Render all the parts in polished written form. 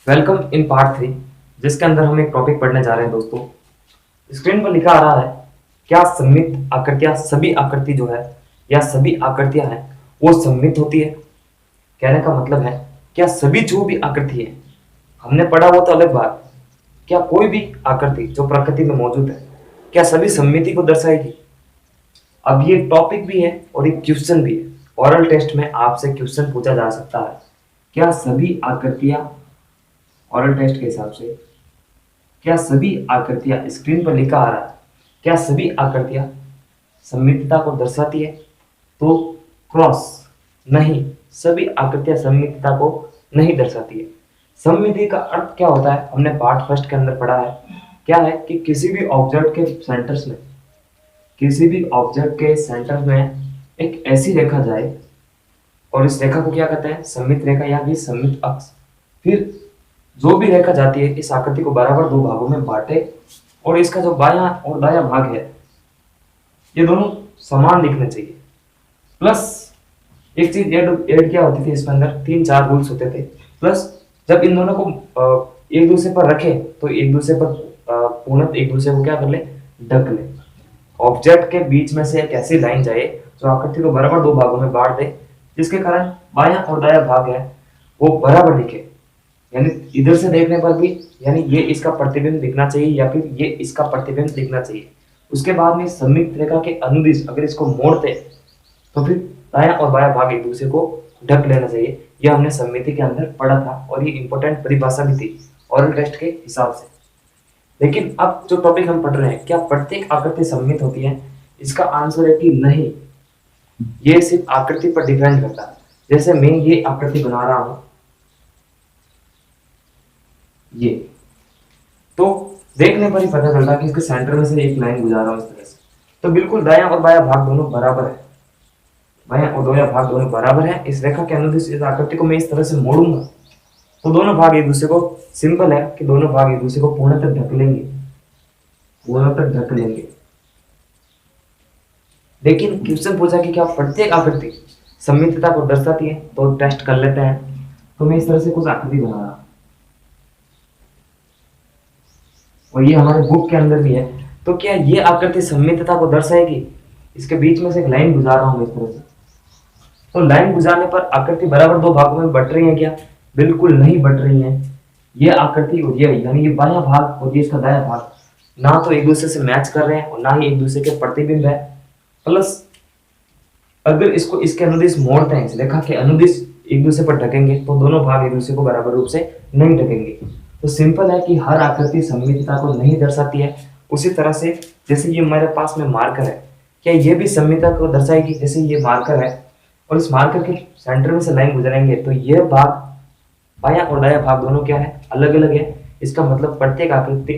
Welcome in part 3, जिसके अंदर हम एक टॉपिक पढ़ने जा रहे हैं दोस्तों। स्क्रीन पर लिखा आ रहा है, क्या सममित आकृतियां सभी आकृति जो है या सभी आकृतियां हैं वो सममित होती है। कहने का मतलब है क्या सभी जो भी आकृति है, हमने पढ़ा वो तो अलग बात, क्या कोई भी आकृति जो प्रकृति में मौजूद है क्या सभी सममिति को दर्शाएगी। अब ये टॉपिक भी है और एक क्वेश्चन भी है। ओरल टेस्ट में आपसे क्वेश्चन पूछा जा सकता है, क्या सभी आकृतियां, ओरल टेस्ट के हिसाब से क्या सभी आकृतियां, स्क्रीन पर लिखा आ रहा है क्या सभी आकृतियां सममितता को दर्शाती है, तो क्रॉस, नहीं, सभी आकृतियां सममितता को नहीं दर्शाती है। सममिति का अर्थ क्या होता है, हमने पार्ट फर्स्ट के अंदर पढ़ा है, क्या है कि किसी भी ऑब्जेक्ट के सेंटर्स में, किसी भी ऑब्जेक्ट के सेंटर में एक ऐसी रेखा जाए और इस रेखा को क्या कहते हैं, सममित रेखा या फिर सममित अक्ष। फिर जो भी रेखा जाती है इस आकृति को बराबर दो भागों में बांटे और इसका जो बायां और दायां भाग है ये दोनों समान दिखने चाहिए। प्लस एक चीज ऐड क्या होती थी इसके अंदर, 3-4 रूल्स होते थे। प्लस जब इन दोनों को एक दूसरे पर रखे तो एक दूसरे पर पूर्णतः एक दूसरे को क्या कर ले, ढक ले। ऑब्जेक्ट के बीच में से एक ऐसी लाइन जाए जो आकृति को बराबर दो भागों में बांट दे, जिसके कारण बायां और दायां भाग है वो बराबर दिखे, यानी इधर से देखने पर भी यानी ये इसका प्रतिबिंब दिखना चाहिए या फिर ये इसका प्रतिबिंब दिखना चाहिए। उसके बाद में सममित रेखा के अनुदिश अगर इसको मोड़ते तो फिर दायां और बायां भाग एक दूसरे को ढक लेना चाहिए। यह हमने सममिति के अंदर पढ़ा था और ये इंपॉर्टेंट परिभाषा भी थी ओरल टेस्ट के हिसाब से। लेकिन अब जो टॉपिक हम पढ़ रहे हैं, क्या प्रत्येक आकृति सममित होती है, इसका आंसर है कि नहीं, ये सिर्फ आकृति पर डिपेंड करता है। जैसे मैं ये आकृति बना रहा हूं, ये तो देखने पर ही पता चलता है कि इसके सेंटर में से एक लाइन गुजारा हूं इस तरह से, तो बिल्कुल दायां और बायां भाग दोनों बराबर है, बायां और दायां भाग दोनों बराबर है। इस रेखा के अनुदिश इस आकृति को मैं इस तरह से मोड़ूंगा तो दोनों भाग एक दूसरे को, सिंपल है कि दोनों भाग एक दूसरे को पूर्णतः ढक लेंगे, पूर्णतः ढक लेंगे। लेकिन क्वेश्चन पूछा कि क्या प्रत्येक आकृति सममितता को दर्शाती है, तो टेस्ट कर लेते हैं। तो मैं इस तरह से कुछ आकृति बना रहा हूं और ये हमारे बुक के अंदर भी है, तो क्या ये आकृति सममितता को दर्शाएगी। इसके बीच में से एक लाइन गुजार रहा हूं इस तरह से, तो लाइन गुजारने पर आकृति बराबर दो भागों में बट रही है क्या, बिल्कुल नहीं बट रही है। ये आकृति और ये यानी ये बायां भाग और ये इसका दायां भाग ना तो एक दूसरे से मैच कर रहे हैं और ना ही एक दूसरे के प्रतिबिंब है। प्लस अगर इसको इसके अनुदिश मोड़ते हैं, इस रेखा के अनुदिश एक दूसरे पर ढकेंगे तो दोनों भाग एक दूसरे को बराबर रूप से नहीं ढकेंगे। तो सिंपल है कि हर आकृति सममितता को नहीं दर्शाती है। उसी तरह से जैसे ये मेरे पास में मार्कर है, क्या ये भी सममितता को दर्शाएगी। जैसे ये मार्कर है और इस मार्कर के सेंटर में से लाइन गुजरेंगे तो ये भाग बायां और दायां भाग दोनों क्या है, अलग अलग है। इसका मतलब प्रत्येक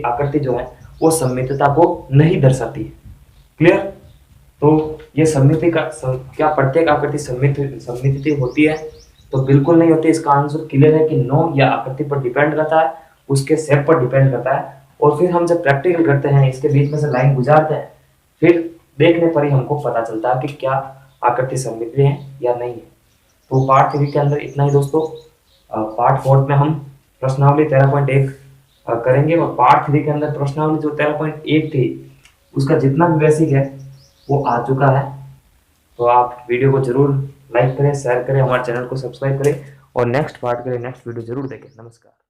आकृति जो है वो सममितता को नहीं दर्शाती है। क्लियर। तो ये सममिति का क्या प्रत्येक आकृति सममिति होती है, तो बिल्कुल नहीं होती। इसका आंसर क्लियर है कि नो, या आकृति पर डिपेंड करता है, उसके शेप पर डिपेंड करता है। और फिर हम जब प्रैक्टिकल करते हैं, इसके बीच में से लाइन गुजारते हैं, फिर देखने पर ही हमको पता चलता है कि क्या आकृति सममित है या नहीं है। तो पार्ट 3 के अंदर इतना ही दोस्तों। पार्ट 4 में हम प्रश्नावली 13.1 करेंगे और पार्ट 3 के अंदर प्रश्नावली जो 13.1 थी उसका जितना भी बेसिक है वो आ चुका है। तो आप वीडियो को जरूर लाइक करें, शेयर करें, हमारे चैनल को सब्सक्राइब करें और नेक्स्ट पार्ट के लिए नेक्स्ट वीडियो जरूर देखें। नमस्कार।